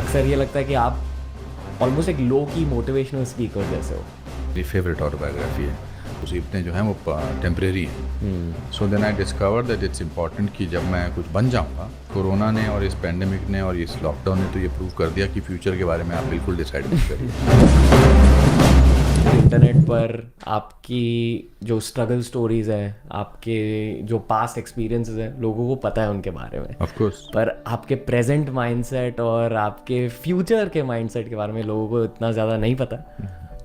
अक्सर ये लगता है कि आप ऑलमोस्ट एक लो की मोटिवेशनल स्पीकर जैसे हो। मेरी फेवरेट ऑटोबायोग्राफी है। मुसीबतें जो हैं वो टेम्परेरी हैं। So then I discover that it's important कि जब मैं कुछ बन जाऊंगा, कोरोना ने और इस पेंडेमिक ने और इस लॉकडाउन ने तो ये प्रूव कर दिया कि फ्यूचर के बारे में आप बिल्कुल डिसाइड नहीं करिए। इंटरनेट पर आपकी जो स्ट्रगल स्टोरीज हैं, आपके जो पास्ट एक्सपीरियंसेस हैं, लोगों को पता है उनके बारे में। Of course. पर आपके प्रेजेंट माइंडसेट और आपके फ्यूचर के माइंडसेट के बारे में लोगों को इतना ज़्यादा नहीं पता।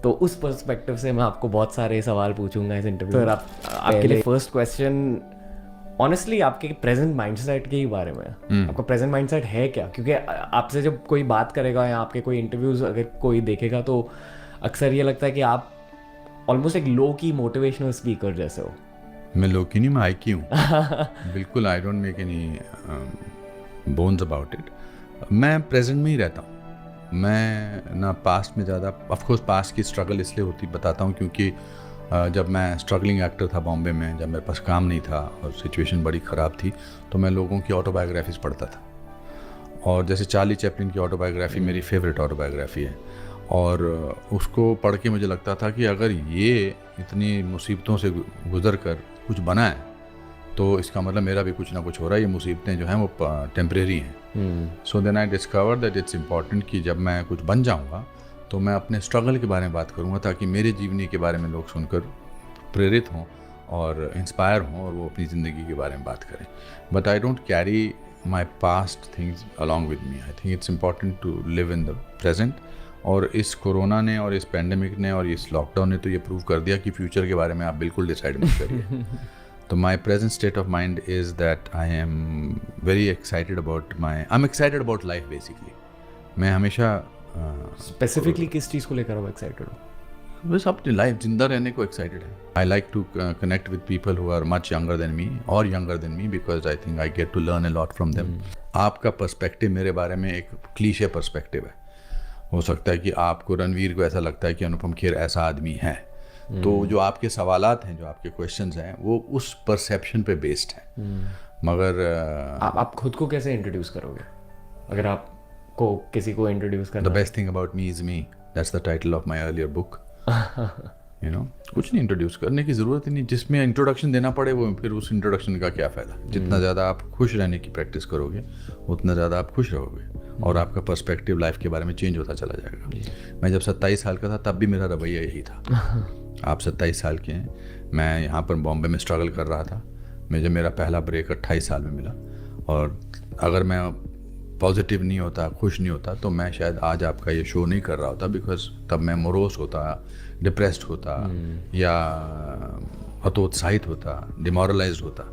तो उस पर्सपेक्टिव से मैं आपको बहुत सारे सवाल पूछूंगा इस इंटरव्यू में। आपके लिए फर्स्ट क्वेश्चन ऑनेस्टली आपके प्रेजेंट माइंडसेट के ही बारे में है। आपका प्रेजेंट माइंडसेट है क्या? क्योंकि आपसे जब कोई बात करेगा या आपके कोई इंटरव्यूज अगर कोई देखेगा तो अक्सर ये लगता है कि आप ऑलमोस्ट एक लो की मोटिवेशनल स्पीकर जैसे हो। मैं लो की नहीं, मैं हाई की हूँ। बिल्कुल, I don't make any bones about it. मैं प्रेजेंट में ही रहता हूँ। मैं ना पास्ट में ज़्यादा, ऑफकोर्स पास्ट की स्ट्रगल इसलिए होती बताता हूँ क्योंकि जब मैं स्ट्रगलिंग एक्टर था बॉम्बे में, जब मेरे पास काम नहीं था और सिचुएशन बड़ी ख़राब थी, तो मैं लोगों की ऑटोबायोग्राफीज़ पढ़ता था। और जैसे चार्ली चैपलिन की ऑटोबायोग्राफी मेरी फेवरेट ऑटोबायोग्राफी है। और उसको पढ़ के मुझे लगता था कि अगर ये इतनी मुसीबतों से गुज़र कर कुछ बना है तो इसका मतलब मेरा भी कुछ ना कुछ हो रहा है। ये मुसीबतें जो हैं वो टेम्परेरी हैं। So then I discover that it's important कि जब मैं कुछ बन जाऊंगा तो मैं अपने स्ट्रगल के बारे में बात करूंगा ताकि मेरे जीवनी के बारे में लोग सुनकर प्रेरित हों और इंस्पायर हों और वो अपनी ज़िंदगी के बारे में बात करें। But I don't carry my past things along with me. I think it's important to live in the present. और इस कोरोना ने और इस पेंडेमिक ने और इस लॉकडाउन ने तो ये प्रूव कर दिया कि फ्यूचर के बारे में आप बिल्कुल डिसाइड नहीं करिए। तो my present state of mind is that I am very excited about I am excited about life basically. मैं हमेशा स्पेसिफिकली किस चीज़ को लेकर आप एक्साइटेड हो? बस अपनी लाइफ जिंदा रहने को एक्साइटेड है। I like to connect with people who are much younger than me और younger than me because I think I get to learn a lot from them. आपका पर्सपेक्टिव मेरे बारे में एक क्लीशे पर्सपेक्टिव है। हो सकता है कि आपको रणवीर को ऐसा लगता है कि अनुपम खेर ऐसा आदमी है। तो जो आपके सवालात हैं, जो आपके क्वेश्चंस हैं, वो उस परसेप्शन पे बेस्ड है। मगर आप खुद को कैसे इंट्रोड्यूस करोगे अगर आपको किसी को इंट्रोड्यूस करना? The best thing about me is me, that's the title of my earlier book. You know, कुछ नहीं इंट्रोड्यूस करने की ज़रूरत ही नहीं। जिसमें इंट्रोडक्शन देना पड़े वो फिर उस इंट्रोडक्शन का क्या फ़ायदा। जितना ज़्यादा आप खुश रहने की प्रैक्टिस करोगे उतना ज़्यादा आप खुश रहोगे और आपका पर्सपेक्टिव लाइफ के बारे में चेंज होता चला जाएगा। मैं जब 27 साल का था तब भी मेरा रवैया यही था। आप 27 साल के हैं, मैं यहाँ पर बॉम्बे में स्ट्रगल कर रहा था। मुझे मेरा पहला ब्रेक 28 साल में मिला और अगर मैं पॉजिटिव नहीं होता, खुश नहीं होता, तो मैं शायद आज आपका ये शो नहीं कर रहा होता। बिकॉज तब मैं मोरोस होता, डिप्रेस्ड होता या हतोत्साहित होता, डिमोरलाइज्ड होता।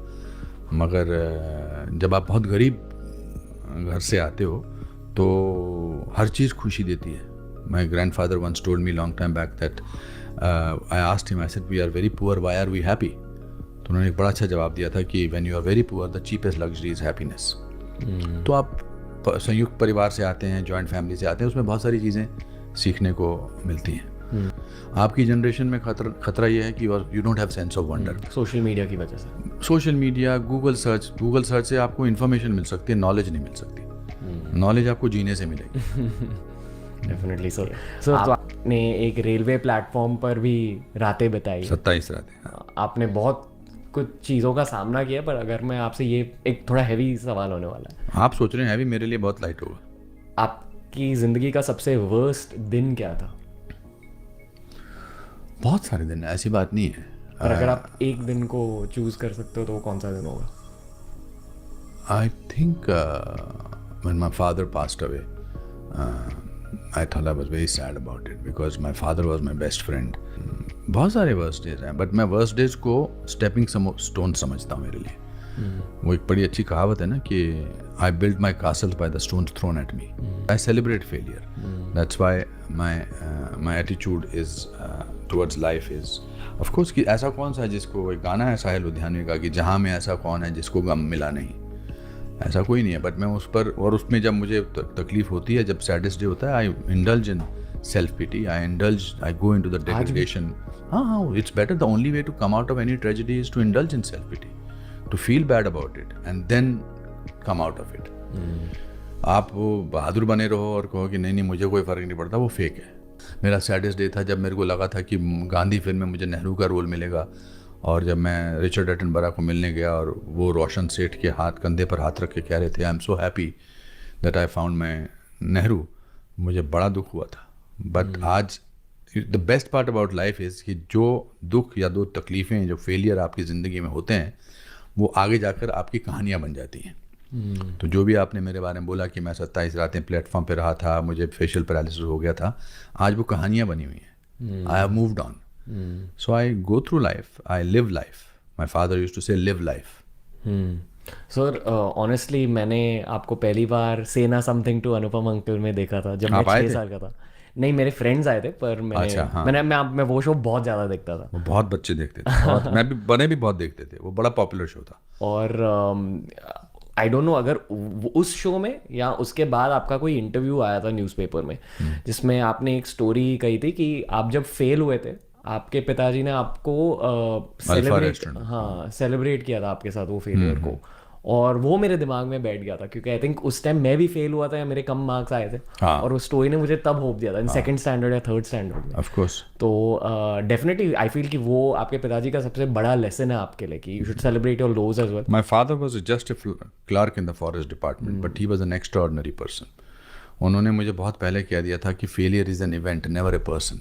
मगर जब आप बहुत गरीब घर से आते हो तो हर चीज़ खुशी देती है। My grandfather once told me long time back that I asked him, I said we are very poor, why are we happy? तो उन्होंने एक बड़ा अच्छा जवाब दिया था कि when you are very poor the cheapest luxury is happiness. तो आप संयुक्त परिवार से आते हैं, जॉइंट फैमिली से आते हैं, उसमें बहुत सारी चीज़ें सीखने को मिलती हैं। आपकी जनरेशन में खतरा ये है कि you don't have sense of wonder. Social media की वजह से, सोशल मीडिया, गूगल सर्च से आपको इन्फॉर्मेशन मिल सकती है, नॉलेज नहीं मिल सकती। नॉलेज आपको जीने से मिलेगी। Definitely sir. तो आपने एक रेलवे प्लेटफॉर्म पर भी रातें बिताई, 27 रातें। आपने बहुत कुछ चीज़ों का सामना किया। पर अगर मैं आपसे ये एक थोड़ा हैवी सवाल होने वाला है। आप सोच रहे हैं हैवी, मेरे लिए बहुत लाइट होगा। आपकी ज़िंदगी का सबसे वर्स्ट दिन क्या था? बहुत सारे दिन, ऐसी बात नहीं है। और अगर आप एक दिन को चूज कर सकते हो तो वो कौन सा दिन होगा? I think when my father passed away, I thought I was very sad about it because my father was my best friend. बहुत सारे वर्स्ट डेज हैं, बट मैं वर्स्ट डेज को स्टेपिंग स्टोन समझता हूँ मेरे लिए। वो एक बड़ी अच्छी कहावत है ना कि I built my castles by the stones thrown at me. I celebrate failure. That's why my attitude is towards life is, of course, कि ऐसा कौन सा है जिसको, एक गाना है साहिल लुधियानवी का कि जहाँ में ऐसा कौन है जिसको गम मिला नहीं। ऐसा कोई नहीं है, बट मैं उस पर, और उसमें जब मुझे तकलीफ होती है, जब सैडेस्ट डे होता है, I indulge in self pity, I go into the degradation. हाँ, it's better, the only way to come out of any tragedy is to indulge in self pity, to feel bad about it and then come out of it. आप वो बहादुर बने रहो और कहो कि नहीं नहीं मुझे कोई फ़र्क नहीं पड़ता, वो फेक है। मेरा सैडेस्ट डे था जब मेरे को लगा था कि गांधी फिल्म में मुझे नेहरू का रोल मिलेगा, और जब मैं रिचर्ड एटनबरा को मिलने गया और वो रोशन सेठ के कंधे पर हाथ रख के कह रहे थे I am so happy that I found my Nehru, मुझे बड़ा दुख हुआ था। बट आज the best part about life is कि जो दुख या दो तकलीफ़ें, जो फेलियर आपकी ज़िंदगी में होते हैं, वो आगे जाकर आपकी कहानियाँ बन जाती हैं। तो जो भी आपने मेरे बारे में बोला कि मैं 27 रातें प्लेटफॉर्म पे रहा था, मुझे फेशियल पैरालिसिस हो गया था, आज वो कहानियाँ बनी हुई हैं। I have moved on, so I go through life, I live life. My father used to say live life. Sir honestly मैंने आपको पहली बार से ना समथिंग टू अनुपम अंकल में देखा था जब मैं आप आए 6 थे? साल का था। नहीं, मेरे फ्रेंड्स आए थे, पर मैंने अच्छा, हाँ। मैं वो शो बहुत ज़्यादा देखता था। वो बहुत बच्चे देखते थे, मैं भी, बने भी बहुत देखते थे, वो बड़ा पॉपुलर शो था। और आई डोंट नो अगर उस शो में या उसके बाद आपका कोई इंटरव्यू आया था न्यूज़पेपर में जिसमें आपने एक स्टोरी कही थी कि आप जब फेल हुए थे, आपके पिताजी ने आपको सेलिब्रेट किया था आपके साथ वो फेलियर को। और वो मेरे दिमाग में बैठ गया था क्योंकि आई थिंक उस टाइम मैं भी फेल हुआ था या मेरे कम मार्क्स आए थे। हाँ। और उस स्टोरी ने मुझे तब होप दिया था इन सेकंड स्टैंडर्ड या थर्ड स्टैंडर्ड में। Of course. तो डेफिनेटली आई फील कि वो आपके पिताजी का सबसे बड़ा लेसन है आपके लिए कि you should celebrate your lows as well. My father was just a clerk in the forest department, but he was an extraordinary person. उन्होंने मुझे बहुत पहले कह दिया था कि failure is an event, never a person.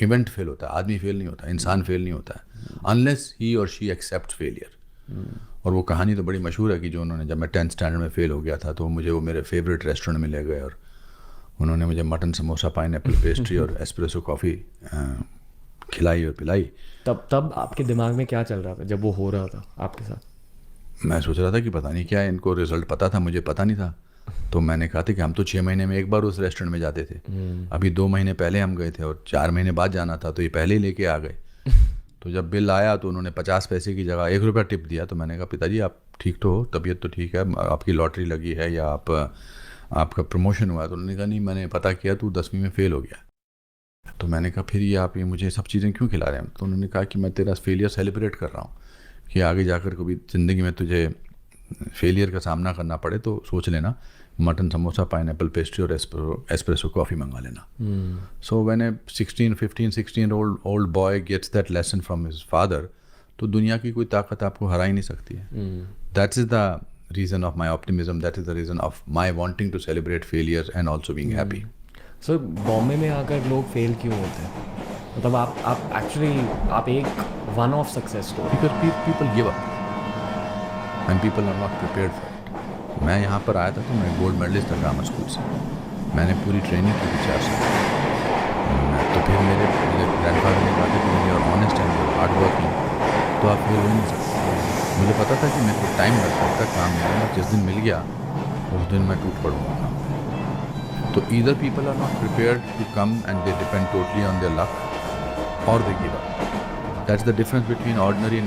Event fail होता है, आदमी फेल नहीं होता, इंसान फेल नहीं होता है अनलेस ही और शी एक्सेप्ट फेलियर। और वो कहानी तो बड़ी मशहूर है कि जो उन्होंने, जब मैं 10th स्टैंडर्ड में फेल हो गया था तो मुझे वो मेरे फेवरेट रेस्टोरेंट में ले गए और उन्होंने मुझे मटन समोसा, पाइनएप्पल पेस्ट्री और एस्प्रेसो कॉफ़ी खिलाई और पिलाई। तब आपके दिमाग में क्या चल रहा था जब वो हो रहा था आपके साथ? मैं सोच रहा था कि पता नहीं क्या है, इनको रिजल्ट पता था, मुझे पता नहीं था। तो मैंने कहा था कि हम तो 6 महीने में एक बार उस रेस्टोरेंट में जाते थे, अभी 2 महीने पहले हम गए थे और 4 महीने बाद जाना था, तो ये पहले ही लेके आ गए। तो जब बिल आया तो उन्होंने 50 पैसे की जगह 1 रुपया टिप दिया। तो मैंने कहा पिताजी आप ठीक तो हो, तबीयत तो ठीक है, आपकी लॉटरी लगी है या आपका प्रमोशन हुआ है? तो उन्होंने कहा नहीं, मैंने पता किया तू 10वीं में फ़ेल हो गया। तो मैंने कहा फिर ये आप मुझे सब चीज़ें क्यों खिला रहे हैं? तो उन्होंने कहा कि मैं तेरा फेलियर सेलिब्रेट कर रहा हूँ कि आगे जाकर कभी ज़िंदगी में तुझे फेलियर का सामना करना पड़े तो सोच लेना, मटन समोसा, पाइनएप्पल पेस्ट्री और एस्प्रेसो कॉफ़ी मंगा लेना। So when a 15-16 old boy gets that lesson from his father, तो दुनिया की कोई ताकत आपको हरा ही नहीं सकती है। That is the reason of my optimism, that is the reason of my wanting to celebrate failure and also being happy. Sir Bombay में आकर लोग फेल क्यों होते हैं? मतलब आप एक्चुअली आप एक one of success story. Because people give up and people are not prepared for it. मैं यहाँ पर आया था तो मैं गोल्ड मेडलिस्ट था ग्रामर स्कूल से, मैंने पूरी ट्रेनिंग की थी 4 साल। तो फिर मेरे ग्रैंडफादर ने कहा था कि मेरी और ऑनेस्ट एंड हार्ड वर्किंग तो आप फेल हो नहीं सकते। मुझे पता था कि मेरे को टाइम लग सकता है काम मिलने में, जिस दिन मिल गया उस दिन मैं टूट पड़ूँगा काम पे। तो either people are not prepared to come and they depend totally on their luck और they give up. That's the difference between ordinary